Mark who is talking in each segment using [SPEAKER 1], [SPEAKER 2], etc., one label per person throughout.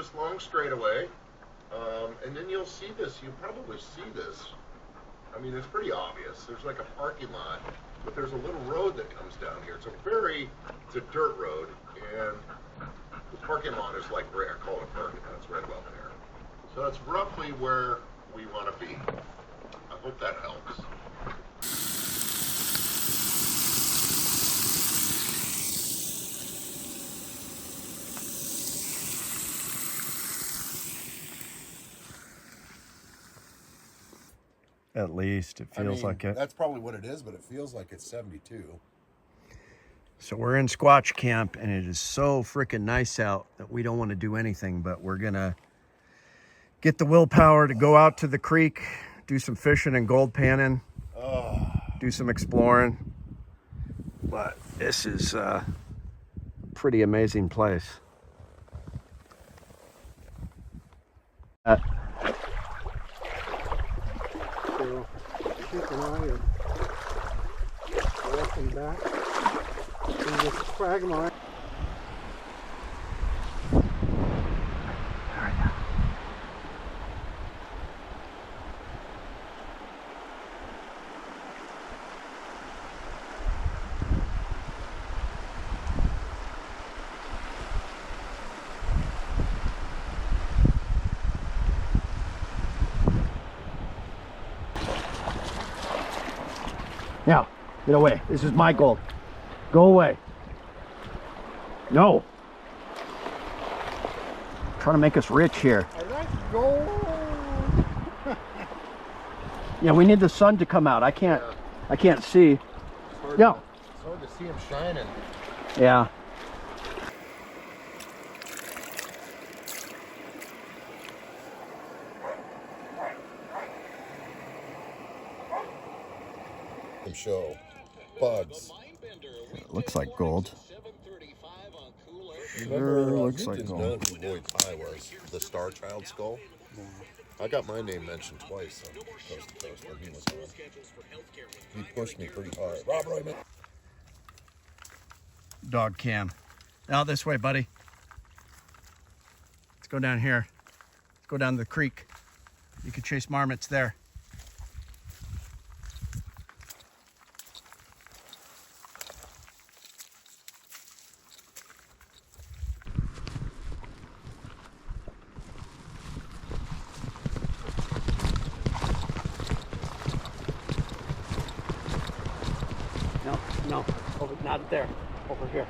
[SPEAKER 1] This long straightaway, and then you'll see this. You'll probably see this. I mean, it's pretty obvious. There's like a parking lot, but there's a little road that comes down here. It's a dirt road, and the parking lot is like, I call it a parking lot. It's right about there. So that's roughly where we want to be. I hope that helps.
[SPEAKER 2] At least it feels like it.
[SPEAKER 1] That's probably what it is, but it feels like it's 72.
[SPEAKER 2] So we're in Squatch camp, and it is so freaking nice out that we don't want to do anything, but we're gonna get the willpower to go out to the creek, do some fishing and gold panning, do some exploring. But this is a pretty amazing place. So keep an eye and walking back in this quagmire. Now, get away. This is my gold. Go away. No. Trying to make us rich here.
[SPEAKER 3] I like gold.
[SPEAKER 2] Yeah, we need the sun to come out. I can't see.
[SPEAKER 1] It's hard to see him shining.
[SPEAKER 2] Yeah.
[SPEAKER 1] Show bugs.
[SPEAKER 2] It looks like gold.
[SPEAKER 1] Remember,
[SPEAKER 2] looks like
[SPEAKER 1] Newton's
[SPEAKER 2] gold.
[SPEAKER 1] known who Lloyd Pye was, the Star Child skull. I got my name mentioned twice on Coast to Coast when he was on. He pushed me pretty hard. Rob Royman.
[SPEAKER 2] Dog cam. Out this way, buddy. Let's go down here. Let's go down the creek. You can chase marmots there. No, over, not there, over here.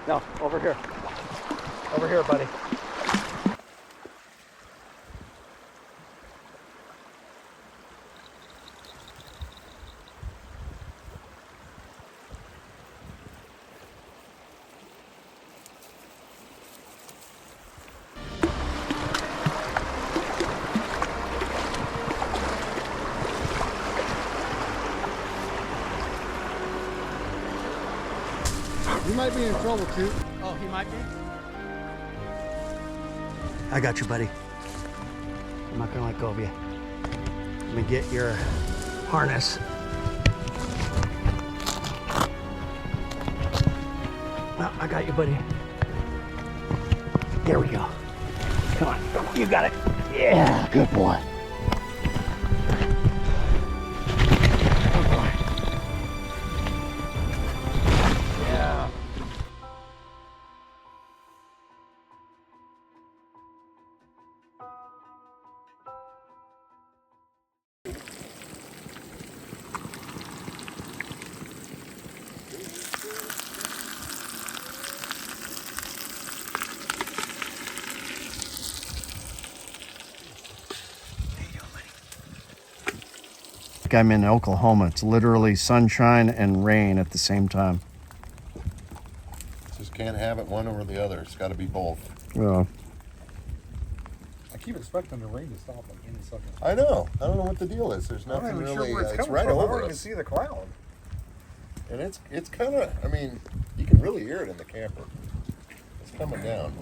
[SPEAKER 2] No, over here. Over here, buddy.
[SPEAKER 3] You might be in trouble, Chuke.
[SPEAKER 2] Oh, he might be? I got you, buddy. I'm not gonna let go of you. Let me get your harness. Well, I got you, buddy. There we go. Come on, you got it. Yeah, good boy. Good boy. Yeah. I'm in Oklahoma. It's literally sunshine and rain at the same time.
[SPEAKER 1] Just can't have it one over the other. It's got to be both.
[SPEAKER 2] Yeah.
[SPEAKER 3] I keep expecting the rain to stop in any second.
[SPEAKER 1] I know. I don't know what the deal is. There's
[SPEAKER 3] I'm
[SPEAKER 1] nothing
[SPEAKER 3] not even
[SPEAKER 1] really.
[SPEAKER 3] sure where it's
[SPEAKER 1] It's
[SPEAKER 3] coming
[SPEAKER 1] right
[SPEAKER 3] from. I
[SPEAKER 1] over
[SPEAKER 3] don't even
[SPEAKER 1] us,
[SPEAKER 3] see the cloud.
[SPEAKER 1] and it's kind of. I mean, you can really hear it in the camper. It's coming down.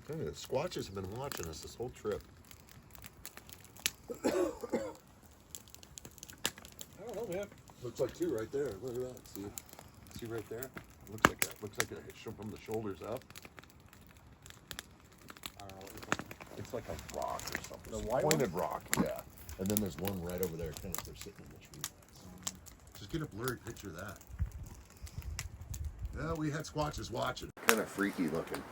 [SPEAKER 1] Hey, the Squatches have been watching us this whole trip.
[SPEAKER 3] I don't know, man.
[SPEAKER 1] Looks like two right there. Look at that. See right there? Looks like it from the shoulders up.
[SPEAKER 3] I don't know what you're talking about.
[SPEAKER 1] It's like a rock or something.
[SPEAKER 3] The
[SPEAKER 1] It's
[SPEAKER 3] white
[SPEAKER 1] pointed rock, yeah. And then there's one right over there, kind of they're sitting in the tree. Just get a blurry picture of that. Yeah, we had Squatches watching. Kind of freaky looking.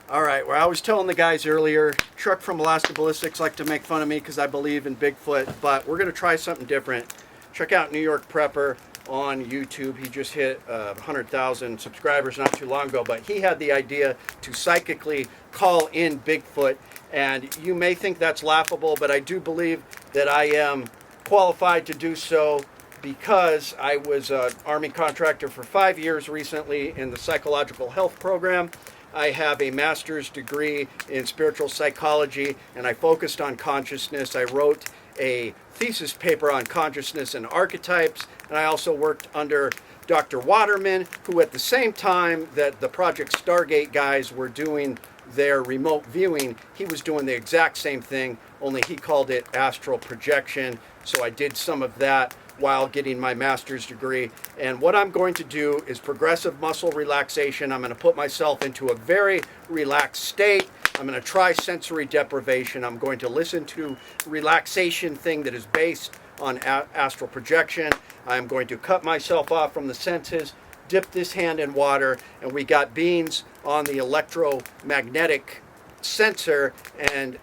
[SPEAKER 2] All right, well, I was telling the guys earlier, Chuck from Alaska Ballistics like to make fun of me because I believe in Bigfoot, but we're going to try something different. Check out New York Prepper on YouTube. He just hit 100,000 subscribers not too long ago, but he had the idea to psychically call in Bigfoot, and you may think that's laughable, but I do believe that I am qualified to do so because I was an Army contractor for 5 years recently in the psychological health program. I have a master's degree in spiritual psychology, and I focused on consciousness. I wrote a thesis paper on consciousness and archetypes, and I also worked under Dr. Waterman, who at the same time that the Project Stargate guys were doing their remote viewing, he was doing the exact same thing, only he called it astral projection. So I did some of that while getting my master's degree. And what I'm going to do is progressive muscle relaxation. I'm going to put myself into a very relaxed state. I'm going to try sensory deprivation. I'm going to listen to relaxation thing that is based on astral projection. I'm going to cut myself off from the senses, dip this hand in water, and we got beans on the electromagnetic sensor, and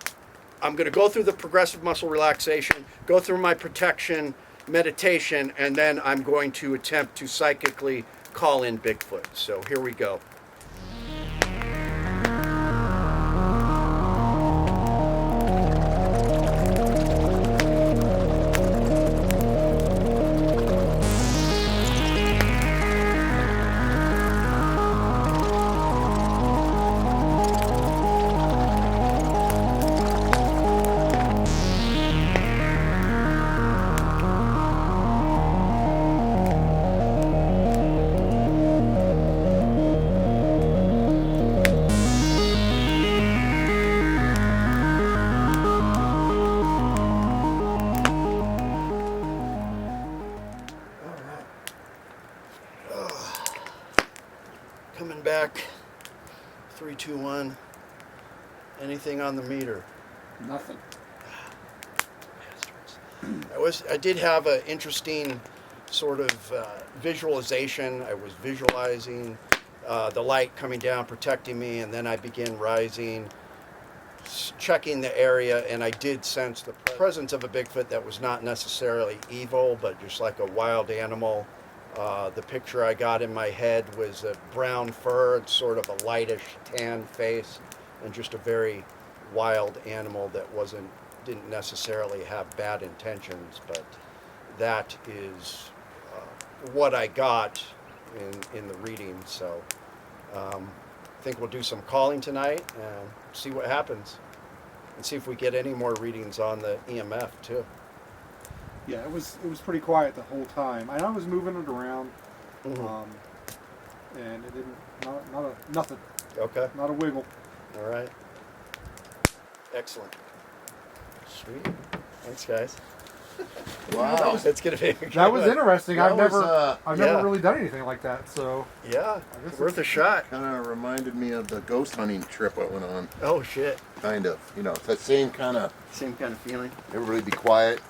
[SPEAKER 2] I'm going to go through the progressive muscle relaxation, go through my protection meditation, and then I'm going to attempt to psychically call in Bigfoot. So here we go. Coming back, 3, 2, 1. Anything on the meter?
[SPEAKER 3] Nothing.
[SPEAKER 2] Bastards. I did have an interesting sort of visualization. I was visualizing the light coming down, protecting me, and then I began rising, checking the area, and I did sense the presence of a Bigfoot that was not necessarily evil, but just like a wild animal. The picture I got in my head was a brown fur and sort of a lightish tan face, and just a very wild animal that didn't necessarily have bad intentions, but that is what I got in the reading. So I think we'll do some calling tonight and see what happens, and see if we get any more readings on the EMF too.
[SPEAKER 3] Yeah, it was pretty quiet the whole time. I was moving it around, and it didn't, nothing.
[SPEAKER 2] Okay.
[SPEAKER 3] Not a wiggle.
[SPEAKER 2] All right. Excellent. Sweet. Thanks, guys.
[SPEAKER 1] Wow.
[SPEAKER 2] It's gonna be.
[SPEAKER 3] That was interesting.
[SPEAKER 1] That
[SPEAKER 3] I've
[SPEAKER 1] was,
[SPEAKER 3] never really done anything like that. So
[SPEAKER 2] Yeah, it's worth a shot.
[SPEAKER 1] Kind of reminded me of the ghost hunting trip I went on.
[SPEAKER 2] Oh shit.
[SPEAKER 1] Kind of. You know, it's that same kind of,
[SPEAKER 2] Same kind of feeling.
[SPEAKER 1] everybody be quiet,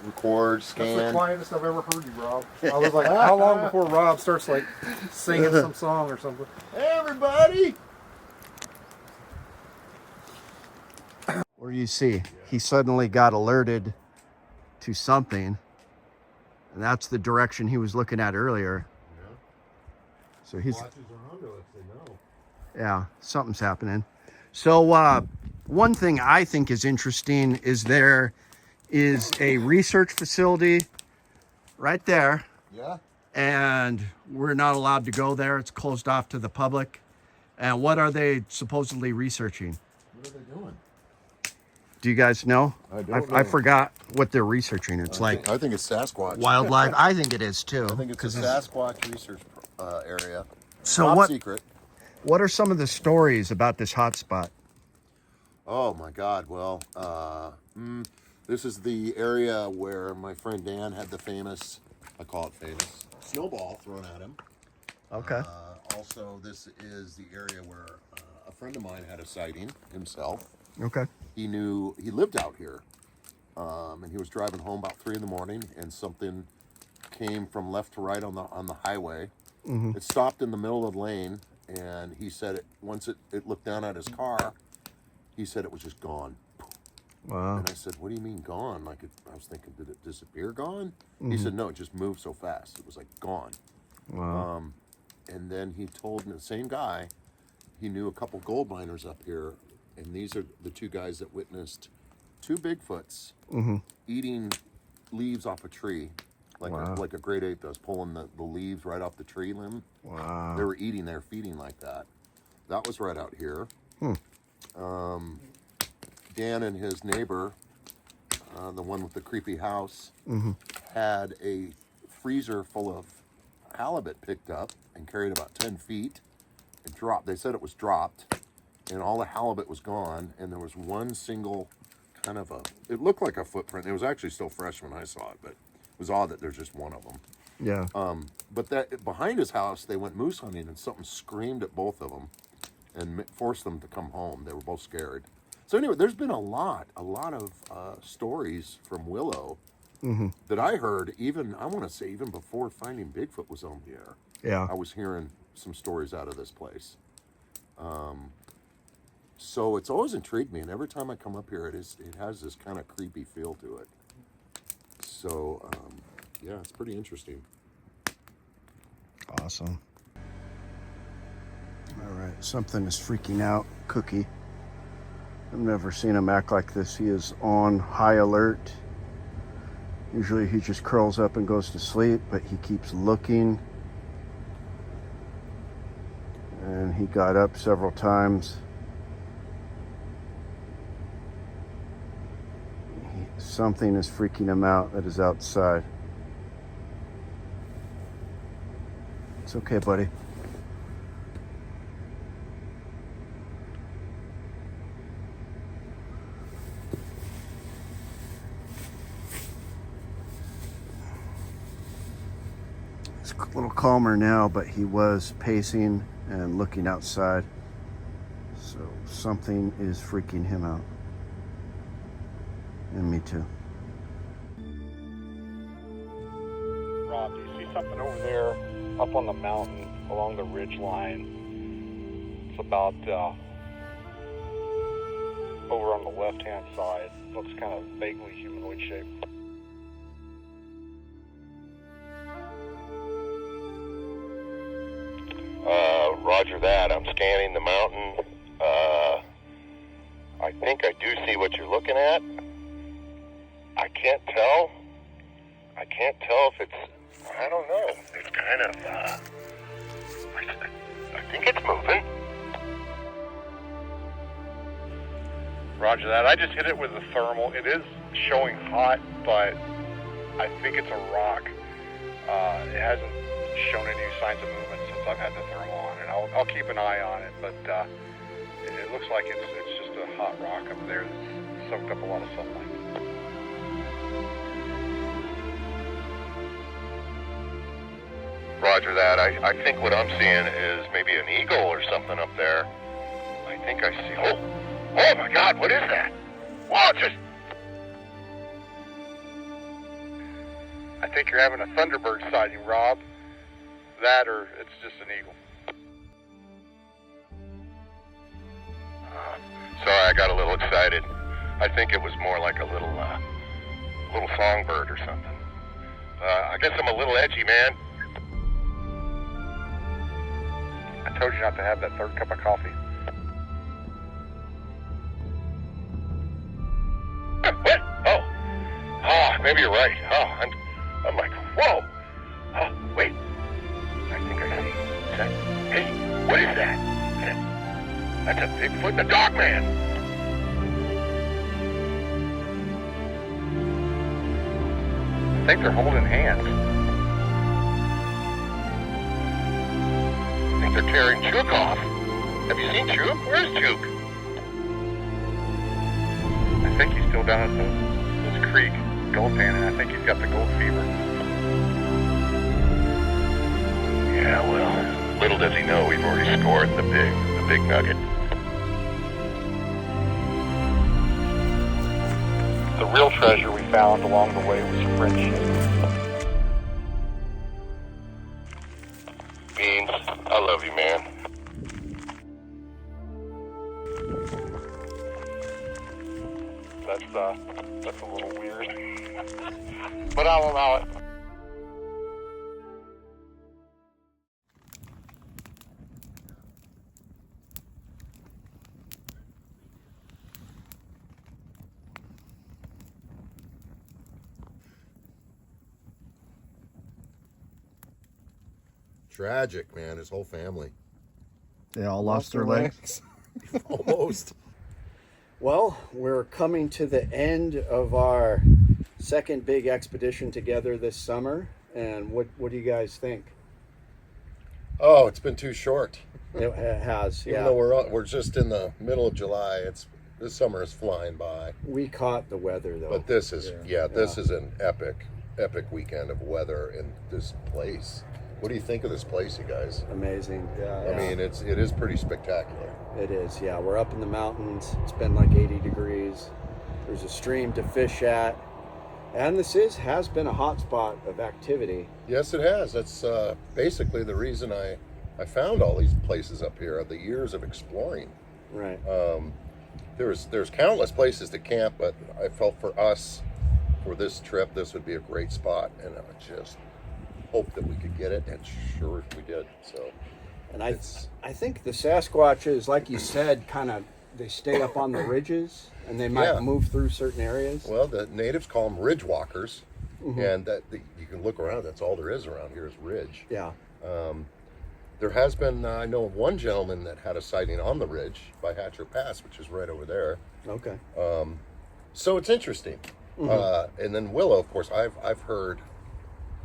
[SPEAKER 1] record,
[SPEAKER 3] that's
[SPEAKER 1] scan.
[SPEAKER 3] the quietest I've ever heard you, Rob. I was like, how long before Rob starts like singing some song or something?
[SPEAKER 1] Hey, everybody!
[SPEAKER 2] What do you see? He suddenly got alerted to something, and that's the direction he was looking at earlier.
[SPEAKER 1] Yeah.
[SPEAKER 2] So he's,
[SPEAKER 1] Watches are under us, they know.
[SPEAKER 2] yeah, something's happening. So one thing I think is interesting is there is a research facility right there,
[SPEAKER 1] Yeah?
[SPEAKER 2] and we're not allowed to go there. It's closed off to the public. And what are they supposedly researching?
[SPEAKER 1] What are they doing?
[SPEAKER 2] Do you guys know?
[SPEAKER 1] I don't
[SPEAKER 2] I
[SPEAKER 1] know.
[SPEAKER 2] forgot what they're researching. It's like
[SPEAKER 1] I think it's Sasquatch.
[SPEAKER 2] wildlife. I think it is too.
[SPEAKER 1] I think it's a Sasquatch research area.
[SPEAKER 2] So
[SPEAKER 1] Top
[SPEAKER 2] what?
[SPEAKER 1] secret.
[SPEAKER 2] What are some of the stories about this hot spot?
[SPEAKER 1] Oh my God! Well, this is the area where my friend Dan had the famous, I call it famous, snowball thrown at him.
[SPEAKER 2] Okay.
[SPEAKER 1] Also, this is the area where a friend of mine had a sighting himself.
[SPEAKER 2] Okay.
[SPEAKER 1] He lived out here, and he was driving home about 3 in the morning, and something came from left to right on the highway.
[SPEAKER 2] Mm-hmm.
[SPEAKER 1] It stopped in the middle of the lane, and he said once it looked down at his car, he said it was just gone.
[SPEAKER 2] Wow.
[SPEAKER 1] And I said, "What do you mean gone?" I was thinking, did it disappear? Gone?
[SPEAKER 2] Mm-hmm.
[SPEAKER 1] He said, "No, it just moved so fast. It was like gone."
[SPEAKER 2] Wow.
[SPEAKER 1] And then he told me, the same guy, he knew a couple gold miners up here, and these are the two guys that witnessed 2 Bigfoots eating leaves off a tree, like a great ape does, pulling the leaves right off the tree limb.
[SPEAKER 2] Wow.
[SPEAKER 1] They were eating there, feeding like that. That was right out here. Dan and his neighbor, the one with the creepy house, had a freezer full of halibut picked up and carried about 10 feet. It dropped. They said it was dropped, and all the halibut was gone, and there was one single kind of it looked like a footprint. It was actually still fresh when I saw it, but it was odd that there's just one of them.
[SPEAKER 2] Yeah.
[SPEAKER 1] But that behind his house, they went moose hunting, and something screamed at both of them and forced them to come home. They were both scared. So anyway, there's been a lot of stories from Willow that I heard, I want to say even before Finding Bigfoot was on the air.
[SPEAKER 2] Yeah.
[SPEAKER 1] I was hearing some stories out of this place. So it's always intrigued me, and every time I come up here, it has this kind of creepy feel to it. So, yeah, it's pretty interesting.
[SPEAKER 2] Awesome. All right, something is freaking out Cookie. I've never seen him act like this. He is on high alert. Usually he just curls up and goes to sleep, but he keeps looking. And he got up several times. Something is freaking him out that is outside. It's okay, buddy. It's a little calmer now, but he was pacing and looking outside. So something is freaking him out. And me too.
[SPEAKER 3] Rob, do you see something over there up on the mountain along the ridge line? It's about over on the left-hand side. Looks kind of vaguely humanoid shaped.
[SPEAKER 1] Roger that. I'm scanning the mountain. I think I do see what you're looking at. I can't tell if it's, I don't know. It's kind of, I think it's moving.
[SPEAKER 3] Roger that. I just hit it with a thermal. It is showing hot, but I think it's a rock. It hasn't shown any signs of movement since I've had the thermal on, and I'll keep an eye on it. But it looks like it's just a hot rock up there that's soaked up a lot of sunlight.
[SPEAKER 1] Roger that. I think what I'm seeing is maybe an eagle or something up there. I think I see. Oh my God! What is that? Whoa!
[SPEAKER 3] I think you're having a thunderbird sighting, Rob. That or it's just an eagle.
[SPEAKER 1] Sorry, I got a little excited. I think it was more like a little songbird or something. I guess I'm a little edgy, man.
[SPEAKER 3] I told you not to have that third cup of coffee.
[SPEAKER 1] What? Oh, maybe you're right. I'm like, whoa. Wait. I think I see. Is that? Hey, what is that? That's a Bigfoot, the dog man.
[SPEAKER 3] I think they're holding hands.
[SPEAKER 1] I think they're tearing Chuke off.
[SPEAKER 3] Have you seen Chuke? Where's Chuke? I think he's still down at this creek, gold panning. I think he's got the gold fever. Yeah, well, little does he know we've already scored the big nugget. The real treasure we found along the way was friendship. Beans, I love you, man. That's a little weird, but I'll allow it.
[SPEAKER 1] Tragic, man. His whole family.
[SPEAKER 2] They all lost their legs.
[SPEAKER 1] Almost.
[SPEAKER 2] Well, we're coming to the end of our second big expedition together this summer. And what do you guys think?
[SPEAKER 1] Oh, it's been too short.
[SPEAKER 2] It has,
[SPEAKER 1] Even though we're just in the middle of July, this summer is flying by.
[SPEAKER 2] We caught the weather though.
[SPEAKER 1] But this is this is an epic weekend of weather in this place. What do you think of this place, you guys?
[SPEAKER 2] Amazing.
[SPEAKER 1] I mean, it is pretty spectacular.
[SPEAKER 2] It is, yeah. We're up in the mountains. It's been like 80 degrees. There's a stream to fish at. And this has been a hot spot of activity.
[SPEAKER 1] Yes, it has. That's basically the reason I found all these places up here, the years of exploring.
[SPEAKER 2] Right.
[SPEAKER 1] There's countless places to camp, but I felt for us, for this trip, this would be a great spot. And I just hoped that we could get it, and sure we did. So,
[SPEAKER 2] and I think the Sasquatches, like you said, they stay up on the ridges, and they might move through certain areas.
[SPEAKER 1] Well, the natives call them ridge walkers, and you can look around. That's all there is around here is ridge.
[SPEAKER 2] Yeah.
[SPEAKER 1] There has been, I know of one gentleman that had a sighting on the ridge by Hatcher Pass, which is right over there.
[SPEAKER 2] Okay.
[SPEAKER 1] So it's interesting. And then Willow, of course, I've heard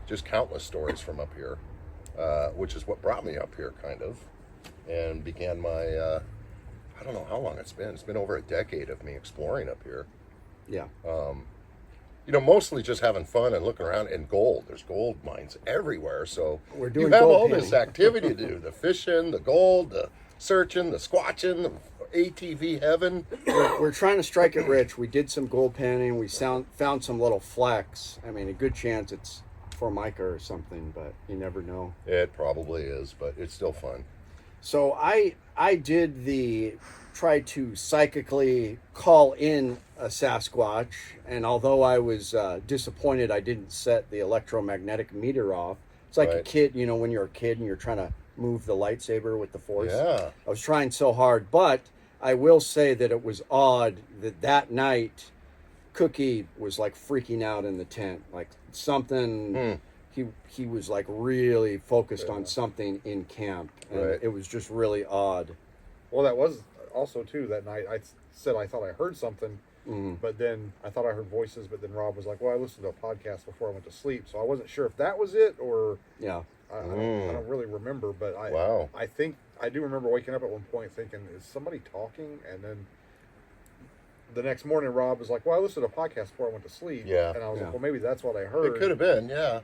[SPEAKER 1] just countless stories from up here, which is what brought me up here, kind of, and began my, I don't know how long it's been. It's been over a decade of me exploring up here.
[SPEAKER 2] Yeah.
[SPEAKER 1] Mostly just having fun and looking around, and gold. There's gold mines everywhere, so
[SPEAKER 2] we're doing
[SPEAKER 1] you have
[SPEAKER 2] gold
[SPEAKER 1] all
[SPEAKER 2] panning.
[SPEAKER 1] this activity to do, the fishing, the gold, the searching, the squatching, the ATV heaven.
[SPEAKER 2] We're trying to strike it rich. We did some gold panning. We found some little flecks. I mean, a good chance it's Formica or something, but you never know.
[SPEAKER 1] It probably is, but it's still fun.
[SPEAKER 2] So I tried to psychically call in a Sasquatch, and although I was disappointed I didn't set the electromagnetic meter off. It's like a kid, when you're a kid and you're trying to move the lightsaber with the Force.
[SPEAKER 1] Yeah.
[SPEAKER 2] I was trying so hard, but I will say that it was odd that night Cookie was like freaking out in the tent, like something. He was like really focused on something in camp, and it was just really odd.
[SPEAKER 4] Well, that was also too that night. I said I thought I heard something, but then I thought I heard voices. But then Rob was like, "Well, I listened to a podcast before I went to sleep, so I wasn't sure if that was it or I don't really remember." But I think I do remember waking up at one point thinking, "Is somebody talking?" And then the next morning, Rob was like, "Well, I listened to a podcast before I went to sleep."
[SPEAKER 1] Yeah.
[SPEAKER 4] And I was like, "Well, maybe that's what I heard."
[SPEAKER 1] It could have been, yeah.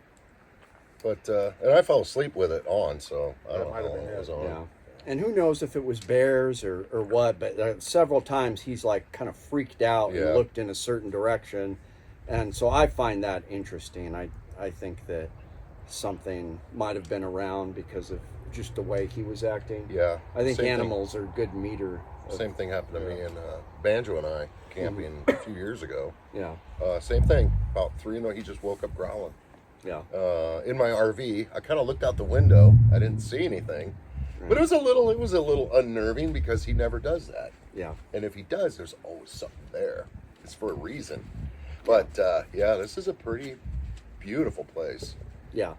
[SPEAKER 1] But and I fell asleep with it on, so I don't know how long it was on.
[SPEAKER 2] Yeah. And who knows if it was bears or what, but several times he's like kind of freaked out and looked in a certain direction. And so I find that interesting. I think that something might have been around because of just the way he was acting.
[SPEAKER 1] Yeah.
[SPEAKER 2] I think animals are good meter.
[SPEAKER 1] Same thing happened to me and Banjo and I camping a few years ago.
[SPEAKER 2] Yeah.
[SPEAKER 1] Same thing. About 3 he just woke up growling.
[SPEAKER 2] Yeah.
[SPEAKER 1] In my RV, I kind of looked out the window. I didn't see anything. But it was a little unnerving because he never does that.
[SPEAKER 2] Yeah.
[SPEAKER 1] And if he does, there's always something there. It's for a reason. But this is a pretty beautiful place.
[SPEAKER 2] Yeah.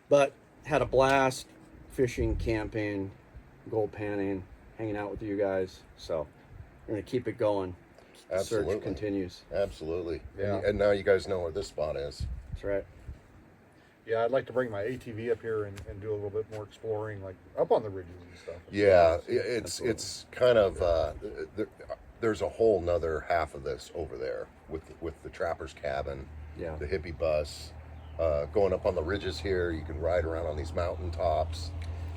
[SPEAKER 2] But had a blast fishing, camping, gold panning, hanging out with you guys. So we're going to keep it going.
[SPEAKER 1] Absolutely.
[SPEAKER 2] The search continues.
[SPEAKER 1] Absolutely.
[SPEAKER 4] Yeah.
[SPEAKER 1] And now you guys know where this spot is.
[SPEAKER 2] That's right.
[SPEAKER 4] Yeah, I'd like to bring my ATV up here and do a little bit more exploring, like up on the ridges and stuff.
[SPEAKER 1] Yeah, it's kind of there's a whole nother half of this over there with the trapper's cabin, the hippie bus, going up on the ridges here. You can ride around on these mountain tops.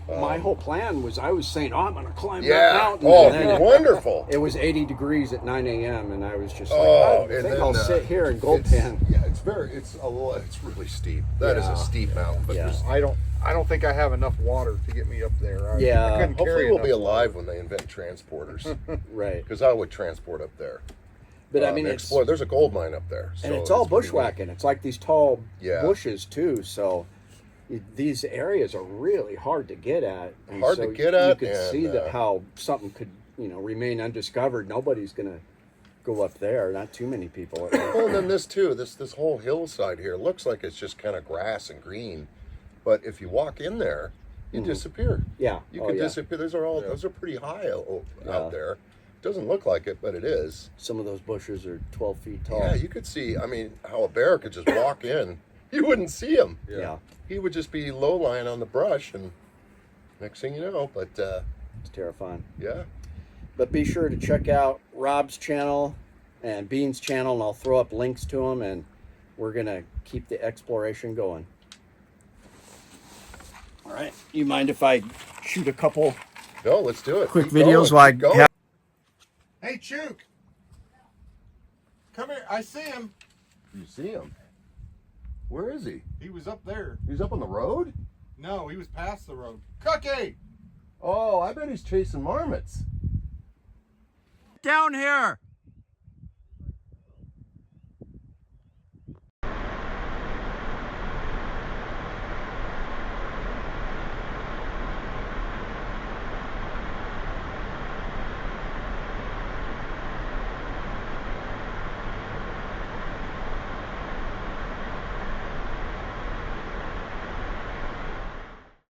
[SPEAKER 2] My whole plan was I was saying, I'm going to climb that
[SPEAKER 1] Yeah.
[SPEAKER 2] mountain.
[SPEAKER 1] Oh,
[SPEAKER 2] And then
[SPEAKER 1] wonderful.
[SPEAKER 2] It was 80 degrees at 9 a.m. and I was just like,
[SPEAKER 1] Oh,
[SPEAKER 2] I
[SPEAKER 1] and
[SPEAKER 2] think
[SPEAKER 1] then,
[SPEAKER 2] I'll sit here and gold
[SPEAKER 1] it's-
[SPEAKER 2] pan.
[SPEAKER 1] Yeah, it's really steep. That is
[SPEAKER 2] Yeah.
[SPEAKER 1] a steep mountain, but
[SPEAKER 2] Yeah.
[SPEAKER 1] there's,
[SPEAKER 4] I don't think I have enough water to get me up there. I couldn't
[SPEAKER 1] hopefully
[SPEAKER 4] carry
[SPEAKER 1] we'll be
[SPEAKER 4] enough
[SPEAKER 1] alive
[SPEAKER 4] water.
[SPEAKER 1] when they invent transporters.
[SPEAKER 2] Right.
[SPEAKER 1] Because I would transport up there.
[SPEAKER 2] But I mean, it's,
[SPEAKER 1] explore. There's a gold mine up there,
[SPEAKER 2] and
[SPEAKER 1] so
[SPEAKER 2] it's all
[SPEAKER 1] pretty neat.
[SPEAKER 2] bushwhacking. It's like these tall
[SPEAKER 1] Yeah.
[SPEAKER 2] bushes too. So these areas are really hard to get at. And
[SPEAKER 1] Hard
[SPEAKER 2] so
[SPEAKER 1] to get at,
[SPEAKER 2] You could
[SPEAKER 1] and,
[SPEAKER 2] see that how something could, remain undiscovered. Nobody's going to go up there. Not too many people.
[SPEAKER 1] Well, and then this too. This whole hillside here looks like it's just kind of grass and green, but if you walk in there, you disappear.
[SPEAKER 2] Yeah.
[SPEAKER 1] You
[SPEAKER 2] Oh,
[SPEAKER 1] could
[SPEAKER 2] yeah.
[SPEAKER 1] disappear. Those are pretty high out there. Doesn't look like it, but it is.
[SPEAKER 2] Some of those bushes are 12 feet tall.
[SPEAKER 1] Yeah, you could see. I mean, how a bear could just walk in. You wouldn't see him.
[SPEAKER 2] Yeah.
[SPEAKER 1] He would just be low lying on the brush, and next thing you know, but
[SPEAKER 2] It's terrifying.
[SPEAKER 1] yeah.
[SPEAKER 2] But be sure to check out Rob's channel and Bean's channel, and I'll throw up links to them, and we're going to keep the exploration going. All right. You mind if I shoot a couple
[SPEAKER 1] No, let's do it.
[SPEAKER 2] quick
[SPEAKER 1] Keep
[SPEAKER 2] videos
[SPEAKER 1] going,
[SPEAKER 2] while I
[SPEAKER 1] keep going.
[SPEAKER 2] have...
[SPEAKER 4] Hey, Chuke! Come here. I see him.
[SPEAKER 1] You see him? Where is he?
[SPEAKER 4] He was up there.
[SPEAKER 1] He's up on the road?
[SPEAKER 4] No, he was past the road. Cookie!
[SPEAKER 1] Oh, I bet he's chasing marmots.
[SPEAKER 2] Down here!